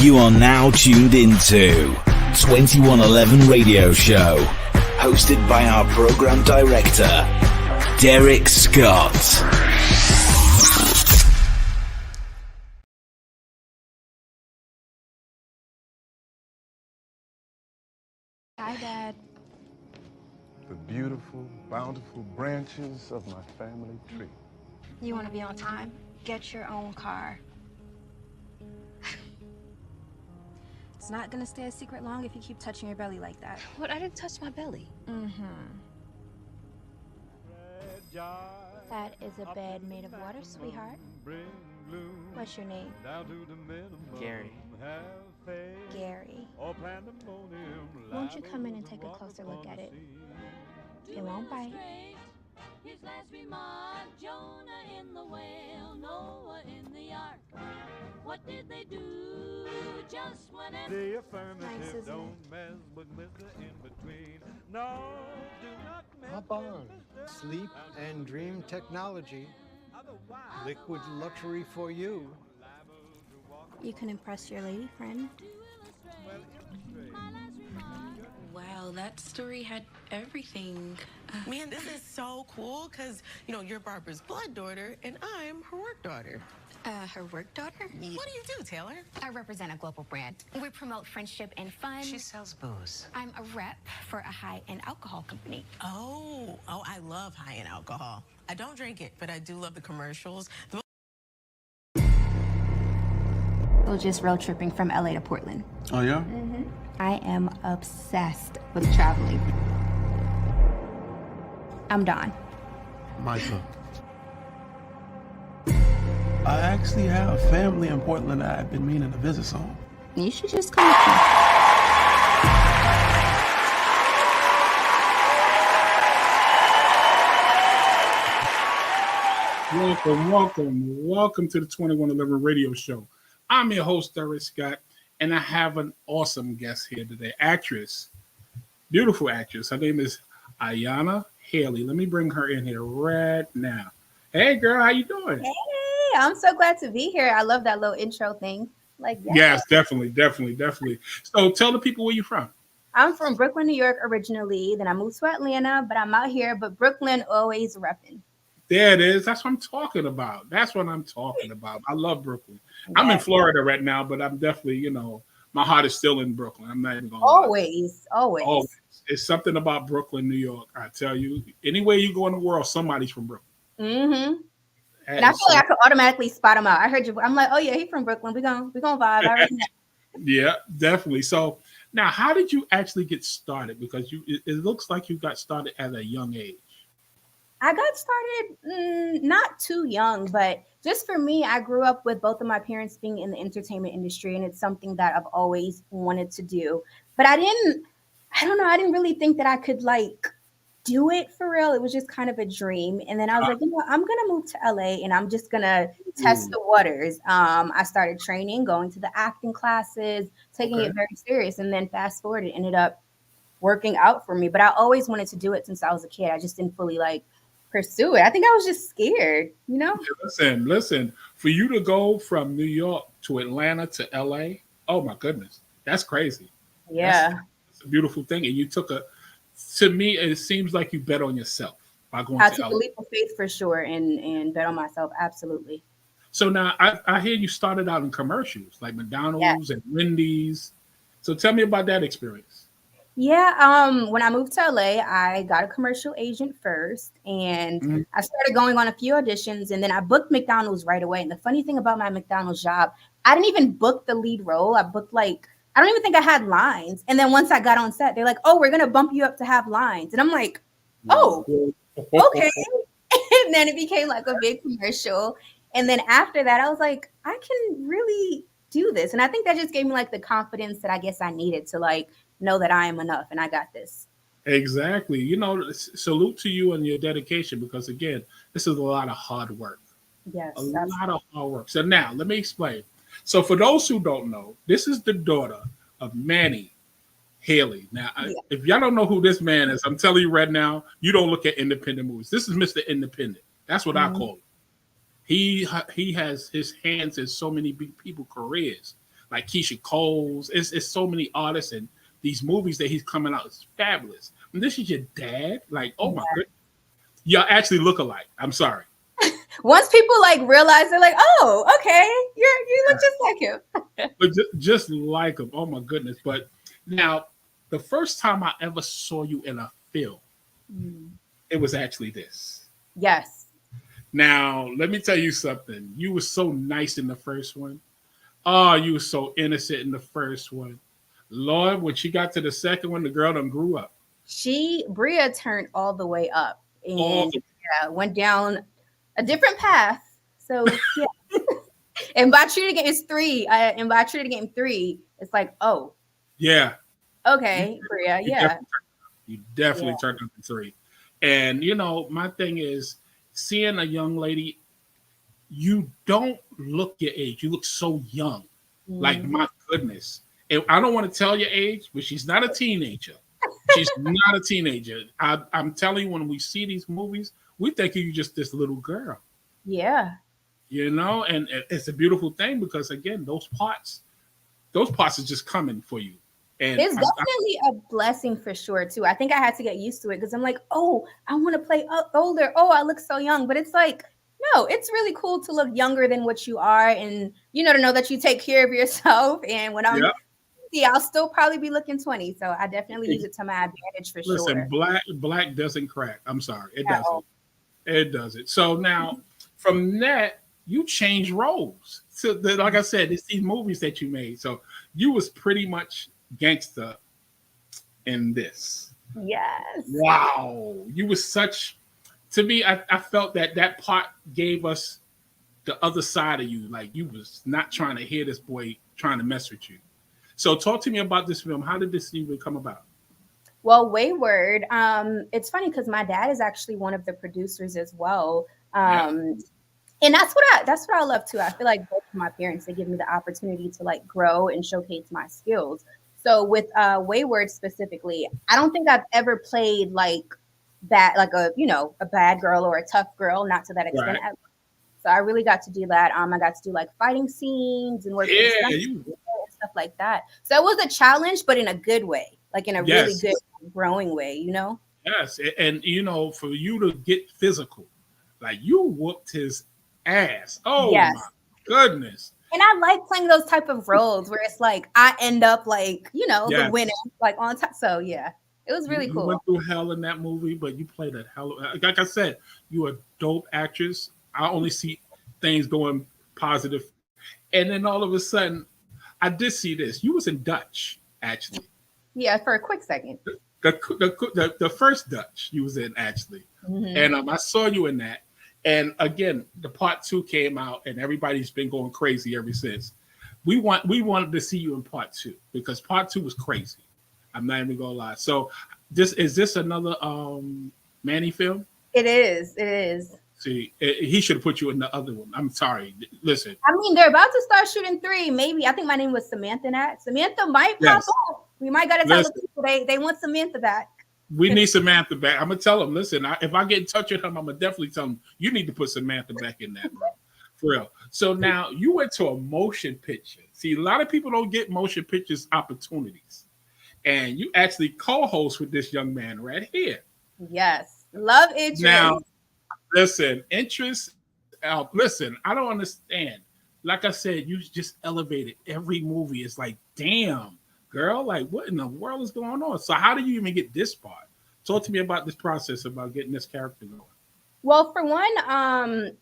You are now tuned into 2111 Radio Show, hosted by our program director, Derrick Scott. Hi, Dad. The beautiful, bountiful branches of my family tree. You want to be on time? Get your own car. It's not gonna stay a secret long if you keep touching your belly like that. What? I didn't touch my belly. That is a bed made of water, sweetheart. What's your name? Gary. Gary. Won't you come in and take a closer look at it? It won't bite. His last remark, Jonah in the whale, Noah in the ark. What did they do just when the affirmative nice, isn't don't it? mess with the in-between. No, do not mess Hop on. Sleep and dream technology. Liquid luxury for you. You can impress your lady friend. Wow, that story had everything. Man, this is so cool because, you know, you're Barbara's blood daughter and I'm her work daughter. Her work daughter? What do you do, Taylor? I represent a global brand. We promote friendship and fun. She sells booze. I'm a rep for a high-end alcohol company. Oh, I love high-end alcohol. I don't drink it, but I do love the commercials. We're just road tripping from LA to Portland. Oh, yeah? I am obsessed with traveling. I'm Dawn. Micah. I actually have family in Portland that I've been meaning to visit some. You should just come with me. Welcome to the 2111 Radio Show. I'm your host, Derrick Scott, and I have an awesome guest here today. Actress, beautiful actress. Her name is Iyana Halley. Let me bring her in here right now. Hey, girl, how you doing? Hey, I'm so glad to be here. I love that little intro thing. Yes, definitely. So tell the people where you're from. I'm from Brooklyn, New York originally. Then I moved to Atlanta, but I'm out here. But Brooklyn always repping. There it is. That's what I'm talking about. I love Brooklyn. Yeah. I'm in Florida right now, but I'm definitely, my heart is still in Brooklyn. I'm not even going to Always. It's something about Brooklyn, New York. I tell you, anywhere you go in the world, somebody's from Brooklyn. Mm-hmm. And I feel like I could automatically spot him out. I heard you. I'm like, oh yeah, he's from Brooklyn. We gonna vibe. I already know. Yeah, definitely. So now, how did you actually get started? Because it looks like you got started at a young age. I got started not too young, but just for me, I grew up with both of my parents being in the entertainment industry, and it's something that I've always wanted to do. But I didn't really think that I could do it for real. It was just kind of a dream. And then I was like, I'm going to move to LA and I'm just going to test the waters. I started training, going to the acting classes, taking it very serious. And then fast forward, it ended up working out for me. But I always wanted to do it since I was a kid. I just didn't fully pursue it. I think I was just scared, Listen, for you to go from New York to Atlanta to LA, oh my goodness, that's crazy. Yeah. That's a beautiful thing. And you to me, it seems like you bet on yourself by going to LA. I took a leap of faith for sure and bet on myself. Absolutely. So now I hear you started out in commercials like McDonald's and Wendy's. So tell me about that experience. Yeah. When I moved to LA, I got a commercial agent first and I started going on a few auditions and then I booked McDonald's right away. And the funny thing about my McDonald's job, I didn't even book the lead role. I booked I don't even think I had lines. And then once I got on set, they're like, oh, we're going to bump you up to have lines. And I'm like, oh, okay. And then it became a big commercial. And then after that, I was like, I can really do this. And I think that just gave me the confidence that I guess I needed to know that I am enough and I got this. Exactly. Salute to you and your dedication because, again, this is a lot of hard work. Yes. A lot of hard work. So now let me explain. So for those who don't know, this is the daughter of Manny Halley. Now, if y'all don't know who this man is, I'm telling you right now, you don't look at independent movies. This is Mr. Independent. That's what I call him. He has his hands in so many big people careers. like Keisha Cole's. It's so many artists and these movies that he's coming out. It's fabulous. And this is your dad. Like, oh my goodness. Y'all actually look alike. I'm sorry. Once people like realize, they're like, oh, okay, you look just like him. But just like him. Oh my goodness. But now, the first time I ever saw you in a film, it was actually this. Yes. Now, let me tell you something. You were so nice in the first one. Oh, you were so innocent in the first one. Lord, when she got to the second one, the girl done grew up. Bria turned all the way up and went down a different path. So yeah. And by treating it as 3, and by treating it in 3, it's like, oh. Yeah. Okay, Bria, yeah. You definitely turned up in 3. And you know, my thing is seeing a young lady, you don't look your age. You look so young. Like, my goodness. And I don't want to tell your age, but she's not a teenager. She's not a teenager. I'm telling you, when we see these movies, we think you're just this little girl. Yeah. You know, and it's a beautiful thing because, again, those parts are just coming for you. And it's definitely a blessing for sure, too. I think I had to get used to it because I'm like, oh, I want to play older. Oh, I look so young. But it's like, no, it's really cool to look younger than what you are. And, you know, to know that you take care of yourself. And when I'm I'll still probably be looking 20. So I definitely use it to my advantage for sure. Listen, black doesn't crack. I'm sorry. It doesn't. It doesn't. So now from that, you change roles. So like I said, it's these movies that you made. So you was pretty much gangster in this. Yes. Wow. You was such, to me, I felt that part gave us the other side of you. Like, you was not trying to hear this boy trying to mess with you. So talk to me about this film. How did this even come about? Well, Wayward, it's funny because my dad is actually one of the producers as well. And that's what I love too. I feel like both of my parents, they give me the opportunity to like grow and showcase my skills. So with Wayward specifically, I don't think I've ever played like that, like a bad girl or a tough girl, not to that extent. Right. So I really got to do that. I got to do like fighting scenes and work and stuff like that. So it was a challenge, but in a good way, like in a really good growing way, you know? Yes. And you know, for you to get physical, like you whooped his ass. Oh my goodness. And I like playing those type of roles where it's like I end up like, you know, the winner, like on top. So yeah, it was really cool. You went through hell in that movie, but you played a hell. Like I said, you're a dope actress. I only see things going positive. And then all of a sudden, I did see this. You was in Dutch, actually. Yeah, for a quick second. The first Dutch you was in, actually. Mm-hmm. And I saw you in that. And again, the part 2 came out, and everybody's been going crazy ever since. We wanted to see you in part 2 because part 2 was crazy. I'm not even gonna lie. So, is this another Manny film? It is. It is. See, he should have put you in the other one. I'm sorry. Listen. I mean, they're about to start shooting 3. Maybe. I think my name was Samantha in that. Samantha might pop up. We might got to tell the people they want Samantha back. We need Samantha back. I'm going to tell them, listen, if I get in touch with him, I'm going to definitely tell him, you need to put Samantha back in that, bro. For real. So now you went to a motion picture. See, a lot of people don't get motion pictures opportunities. And you actually co-host with this young man right here. Yes. Love Idris. Now, listen, interest. Listen, I don't understand. Like I said, you just elevated every movie. It's like, damn, girl, like what in the world is going on? So how do you even get this part? Talk to me about this process about getting this character going. Well, for one,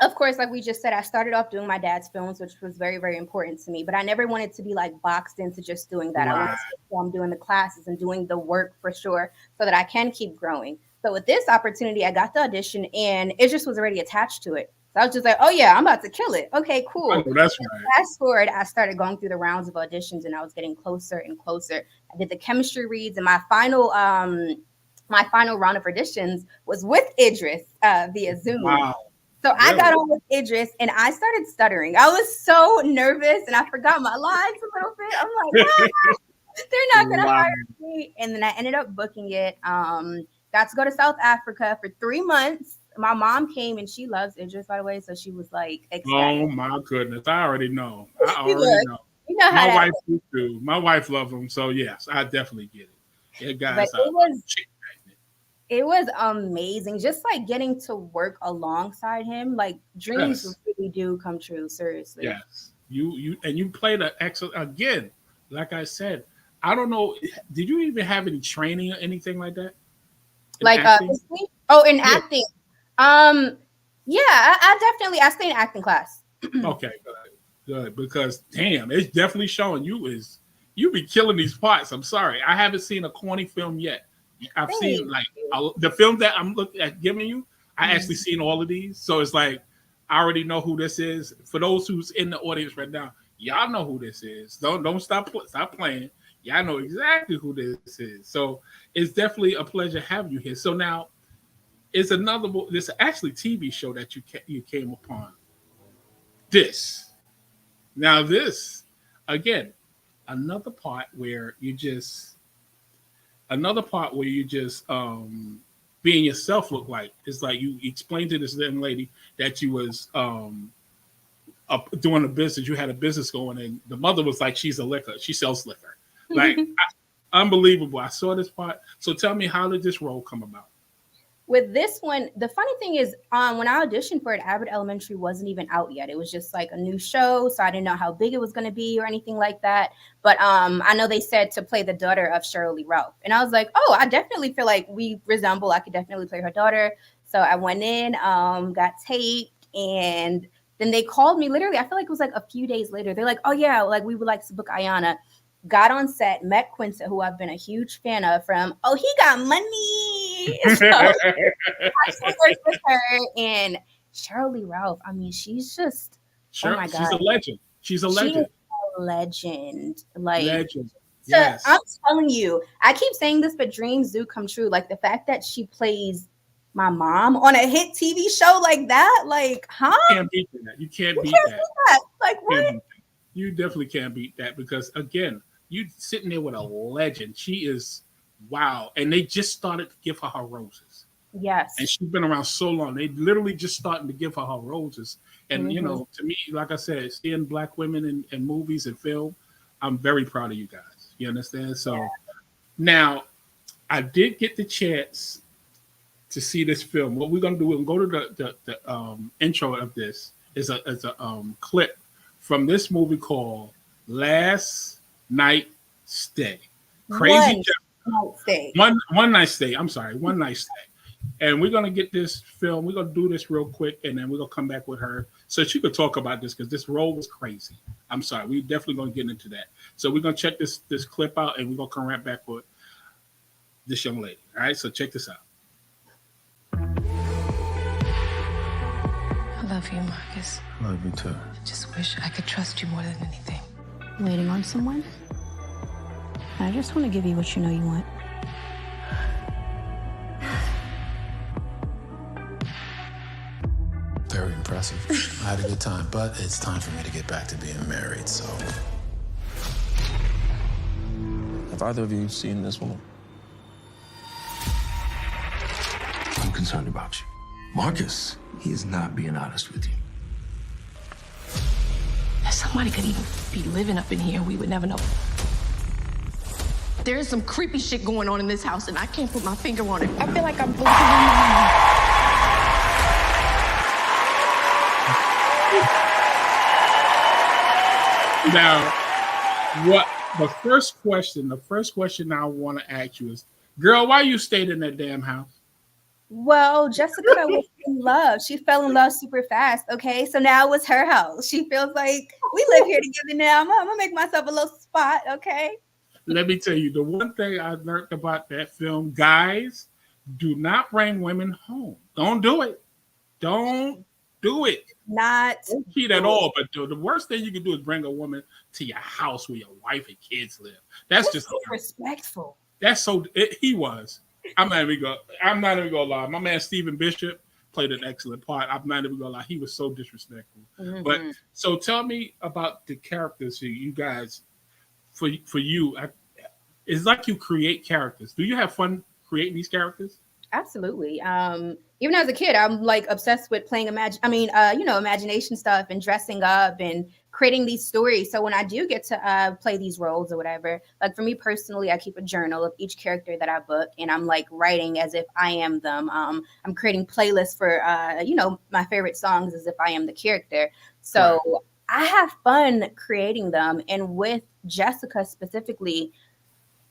of course, like we just said, I started off doing my dad's films, which was very, very important to me. But I never wanted to be like boxed into just doing that. Right. I wanted to make sure I'm doing the classes and doing the work for sure so that I can keep growing. So with this opportunity, I got the audition and it just was already attached to it. So I was just like, oh yeah, I'm about to kill it. Okay, cool. Oh, that's right. Fast forward, I started going through the rounds of auditions and I was getting closer and closer. I did the chemistry reads and my final round of auditions was with Idris via Zoom. Wow. So I got on with Idris and I started stuttering. I was so nervous and I forgot my lines a little bit. I'm like, they're not going to hire me. And then I ended up booking it. Got to go to South Africa for 3 months. My mom came and she loves Idris, by the way. So she was like, ecstatic. Oh my goodness. I already know. I already know. You know how My that wife do too. My wife loves him, so yes, I definitely get it. Yeah, guys, but it was amazing. Just like getting to work alongside him, like dreams Yes. really do come true. Seriously. Yes, you played an excellent again. Like I said, I don't know. Did you even have any training or anything like that? Like in Yeah. acting. Yeah, I definitely I stay in acting class. Okay, good. Because damn, it's definitely showing you be killing these parts. I'm sorry, I haven't seen a corny film yet. I've seen like the film that I'm looking at giving you. I actually seen all of these, so it's like I already know who this is. For those who's in the audience right now, y'all know who this is. Don't stop playing. Y'all know exactly who this is. So it's definitely a pleasure having you here. So now, it's another. This actually TV show that you came upon. This again, another part where you just being yourself look like. It's like you explained to this young lady that you was doing a business. You had a business going, and the mother was like, she's a liquor. She sells liquor. Like unbelievable. I saw this part. So tell me, how did this role come about? With this one, the funny thing is, when I auditioned for it, Abbott Elementary wasn't even out yet. It was just like a new show, so I didn't know how big it was going to be or anything like that. But I know they said to play the daughter of Shirley Ralph, and I was like, oh, I definitely feel like we resemble. I could definitely play her daughter. So I went in, got taped, and then they called me. Literally, I feel like it was like a few days later. They're like, oh yeah, like we would like to book Iyana. Got on set, met Quinta, who I've been a huge fan of from He Got Money. So I actually worked with her, and Shirley Ralph. I mean, she's just oh my god, she's a legend. She's a legend. She's a legend. Like legend. Yes. I'm telling you, I keep saying this, but dreams do come true. Like the fact that she plays my mom on a hit TV show like that, like, huh? You can't beat that. You can't beat that. Like what? You definitely can't beat that because again, you sitting there with a legend. She is wow. And they just started to give her roses. Yes. And she's been around so long. They literally just starting to give her roses. And you know, to me, like I said, seeing Black women in movies and film, I'm very proud of you guys. You understand? So now I did get the chance to see this film. What we're gonna do, we'll go to the intro of this is a clip from this movie called Last Night Stay. Crazy One Night Stay. I'm sorry, One Night Stay. And we're gonna get this film. We're gonna do this real quick, and then we're gonna come back with her so she could talk about this because this role was crazy. I'm sorry, we definitely gonna get into that. So we're gonna check this clip out, and we're gonna come right back with this young lady. All right, so check this out. I love you, Marcus. I love you too. I just wish I could trust you more than anything. Waiting on someone? I just want to give you what you know you want. Very impressive. I had a good time, but it's time for me to get back to being married, so. Have either of you seen this woman? I'm concerned about you. Marcus, he is not being honest with you. Somebody could even be living up in here and we would never know. There's some creepy shit going on in this house and I can't put my finger on it. I feel like I'm losing Now, what the first question I want to ask you is, girl, why you stayed in that damn house? Well, Jessica was in love. She fell in love super fast. Okay, so now it's her house. She feels like we live here together now. I'm gonna make myself a little spot. Okay. Let me tell you, the one thing I learned about that film, guys, do not bring women home. Don't do it. Don't do it. Not don't cheat at all. But the worst thing you can do is bring a woman to your house where your wife and kids live. That's just disrespectful. That's so. He was. I'm not even gonna lie. My man Stephen Bishop played an excellent part. I'm not even gonna lie. He was so disrespectful. Mm-hmm. But so tell me about the characters you guys. For you, it's like you create characters. Do you have fun creating these characters? Absolutely. even as a kid, I'm like obsessed with playing imagination stuff and dressing up and creating these stories. So when I do get to play these roles or whatever, like for me personally, I keep a journal of each character that I book, and I'm like writing as if I am them. I'm creating playlists for my favorite songs as if I am the character. So I have fun creating them, and with Jessica specifically,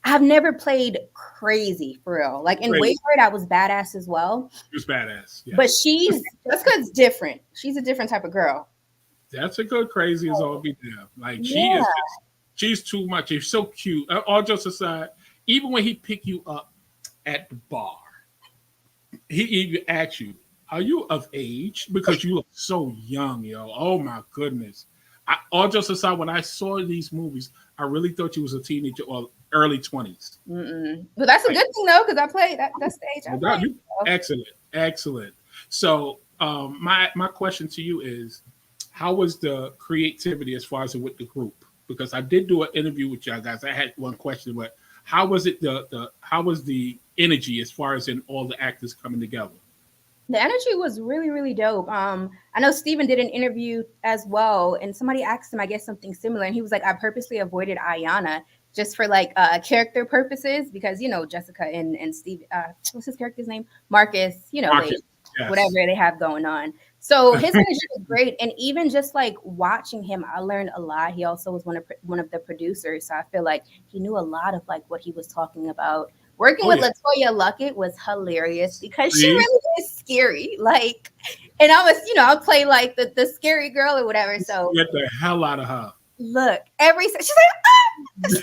I've never played crazy for real. Like in Wayward, I was badass as well. She was badass. Yeah. But Jessica's different. She's a different type of girl. Jessica crazy as all be damned. Like she's too much. She's so cute. All jokes aside, even when he pick you up at the bar, he even asks you, "Are you of age?" Because you look so young, yo. Oh my goodness. All jokes aside, when I saw these movies, I really thought you was a teenager or early 20s. But that's a good thing though, because I played that stage. Excellent. So my question to you is, how was the creativity as far as with the group? Because I did do an interview with y'all guys. I had one question, but how was it how was the energy as far as in all the actors coming together? The energy was really, really dope. I know Steven did an interview as well, and somebody asked him, I guess, something similar, and he was like, I purposely avoided Iyana just for like character purposes, because Jessica and Steve, what's his character's name? Marcus, whatever they have going on. So his energy was great, and even just like watching him, I learned a lot. He also was one of the producers, so I feel like he knew a lot of like what he was talking about. Working with Latoya Luckett was hilarious because she really is scary. Like, and I was, I'll play like the scary girl or whatever. So get the hell out of her. Look, she's like, ah!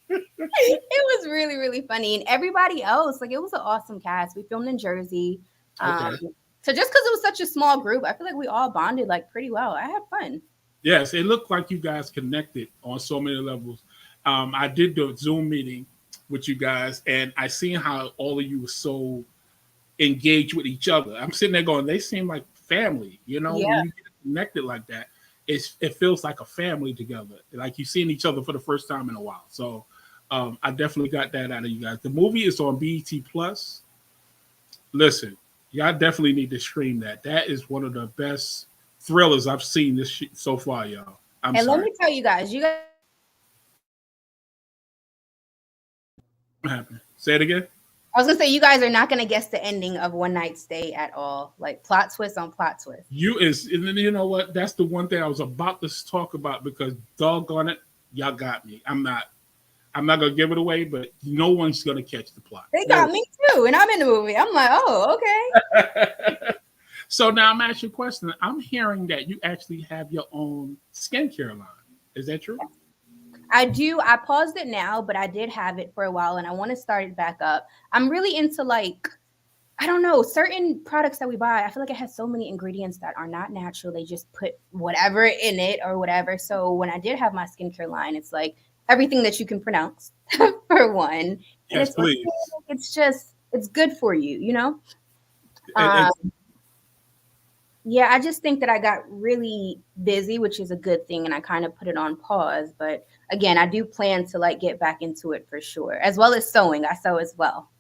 It was really, really funny. And everybody else, like, it was an awesome cast. We filmed in Jersey. So just because it was such a small group, I feel like we all bonded like pretty well. I had fun. Yes, it looked like you guys connected on so many levels. I did the Zoom meeting with you guys, and I seen how all of you were so engaged with each other. I'm sitting there going, they seem like family, when you get connected like that, it feels like a family together, like you've seen each other for the first time in a while. So I definitely got that out of you guys. The movie is on BET Plus. Listen, y'all definitely need to stream that. That is one of the best thrillers I've seen this so far, y'all. Let me tell you guys, what happened? Say it again. I was gonna say, you guys are not gonna guess the ending of One Night Stay at all. Like plot twist on plot twist. You know what? That's the one thing I was about to talk about, because doggone it, y'all got me. I'm not gonna give it away, but no one's gonna catch the plot. They got me too, and I'm in the movie. I'm like, oh, okay. So now I'm asking you a question. I'm hearing that you actually have your own skincare line. Is that true? I do. I paused it now, but I did have it for a while, and I want to start it back up. I'm really into like, I don't know, certain products that we buy. I feel like it has so many ingredients that are not natural. They just put whatever in it or whatever. So when I did have my skincare line, it's like everything that you can pronounce for one. Yes, and please. It's good for you, Yeah, I just think that I got really busy, which is a good thing, and I kind of put it on pause. But again, I do plan to like get back into it for sure, as well as sewing. I sew as well.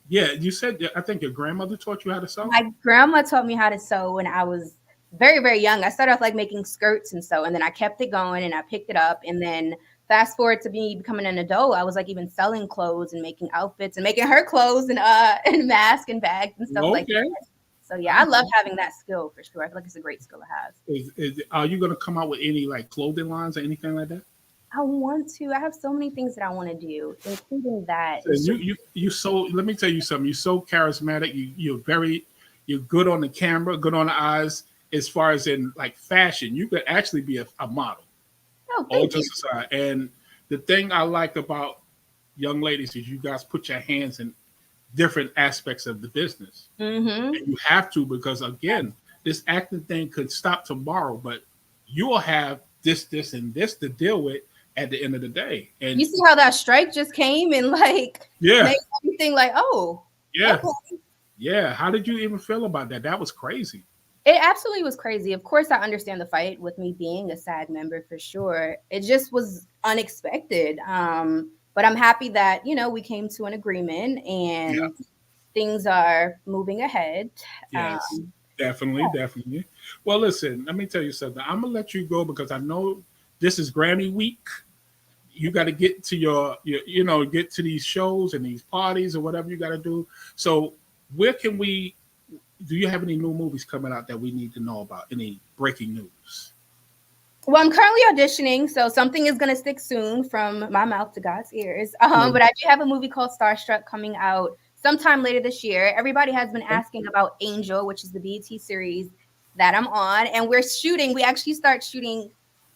Yeah, you said, I think your grandmother taught you how to sew? My grandma taught me how to sew when I was very, very young. I started off like making skirts and so, and then I kept it going and I picked it up. And then fast forward to me becoming an adult, I was like even selling clothes and making outfits and making her clothes and masks and bags and stuff like that. So yeah, I love having that skill for sure. I feel like it's a great skill to have. Are you going to come out with any like clothing lines or anything like that? I want to. I have so many things that I want to do, including that. So you so, let me tell you something. You're so charismatic. You're good on the camera, good on the eyes. As far as in like fashion, you could actually be a model. Oh, thank you. Aside. And the thing I like about young ladies is you guys put your hands in different aspects of the business. Mm-hmm. And you have to, because again, this acting thing could stop tomorrow, but you will have this, and this to deal with at the end of the day. And you see how that strike just came and like made everything like, oh, yeah. Okay. Yeah. How did you even feel about that? That was crazy. It absolutely was crazy. Of course, I understand the fight with me being a SAG member for sure. It just was unexpected. But I'm happy that, we came to an agreement and things are moving ahead. Yes, definitely. Well, listen, let me tell you something. I'm gonna let you go because I know this is Grammy week. You got to get to get to these shows and these parties or whatever you got to do. So, where can we? Do you have any new movies coming out that we need to know about? Any breaking news? Well, I'm currently auditioning, so something is going to stick soon from my mouth to God's ears. But I do have a movie called Starstruck coming out sometime later this year. Everybody has been asking about Angel, which is the BET series that I'm on, and we actually start shooting.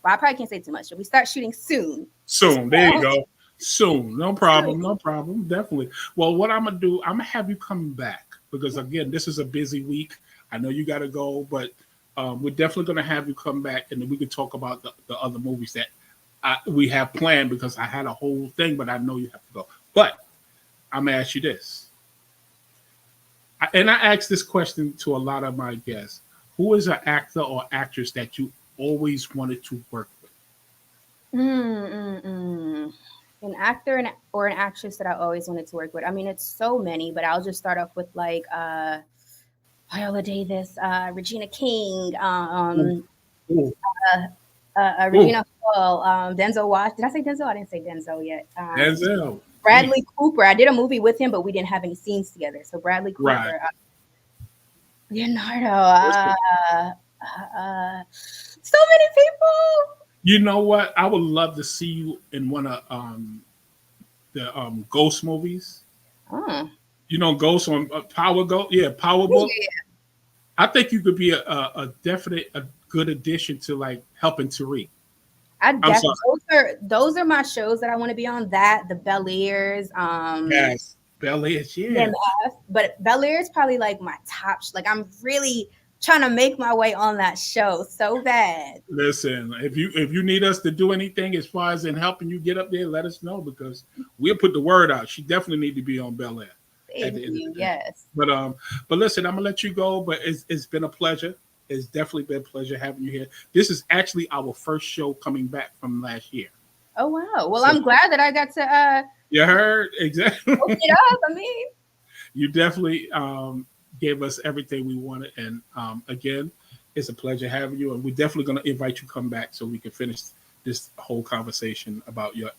Well, I probably can't say too much, but we start shooting soon. Soon, there you go. Soon, no problem, definitely. Well, what I'm gonna do, I'm gonna have you come back because again, this is a busy week. I know you got to go, but we're definitely gonna have you come back, and then we can talk about the other movies that we have planned because I had a whole thing, but I know you have to go. But I'm gonna ask you this, and I ask this question to a lot of my guests: who is an actor or actress that you always wanted to work with? An actor or an actress that I always wanted to work with. I mean, it's so many, but I'll just start off with like Viola Davis, Regina King, Regina Hall, Denzel Washington. Did I say Denzel? I didn't say Denzel yet. Denzel. Bradley Cooper. I did a movie with him, but we didn't have any scenes together. So Bradley Cooper. Right. Leonardo. So many people. You know what? I would love to see you in one of the Ghost movies. Oh. You know, Ghost on Power Ghost. Yeah, Power Book. Yeah. I think you could be a definite good addition to like helping Tariq. Those are my shows that I want to be on. That the Bel Airs. Yes, Bel Airs. Yeah. But Bel Air is probably like my top. Like I'm really trying to make my way on that show so bad. Listen, if you need us to do anything as far as in helping you get up there, let us know because we'll put the word out. She definitely need to be on Bel Air. Yes. But listen, I'm gonna let you go. But it's been a pleasure. It's definitely been a pleasure having you here. This is actually our first show coming back from last year. Oh wow! Well, I'm glad that I got to. You heard exactly. Open it up. I mean, you definitely gave us everything we wanted, and again, it's a pleasure having you. And we're definitely going to invite you to come back so we can finish this whole conversation about your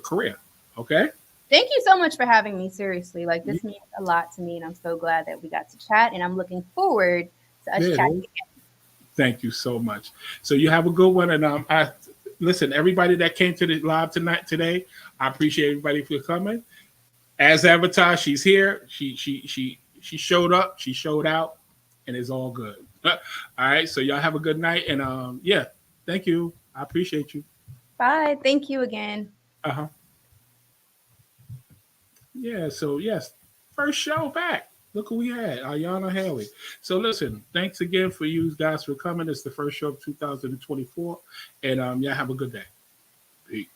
career. Okay. Thank you so much for having me. Seriously, like this means a lot to me, and I'm so glad that we got to chat. And I'm looking forward to us chatting again. Thank you so much. So you have a good one, and I listen. Everybody that came to the live today, I appreciate everybody for coming. As advertised, she's here. She showed up. She showed out, and it's all good. All right. So y'all have a good night, and yeah, thank you. I appreciate you. Bye. Thank you again. Yeah. So yes, first show back. Look who we had, Iyana Halley. So listen, thanks again for you guys for coming. It's the first show of 2024, and y'all have a good day. Peace.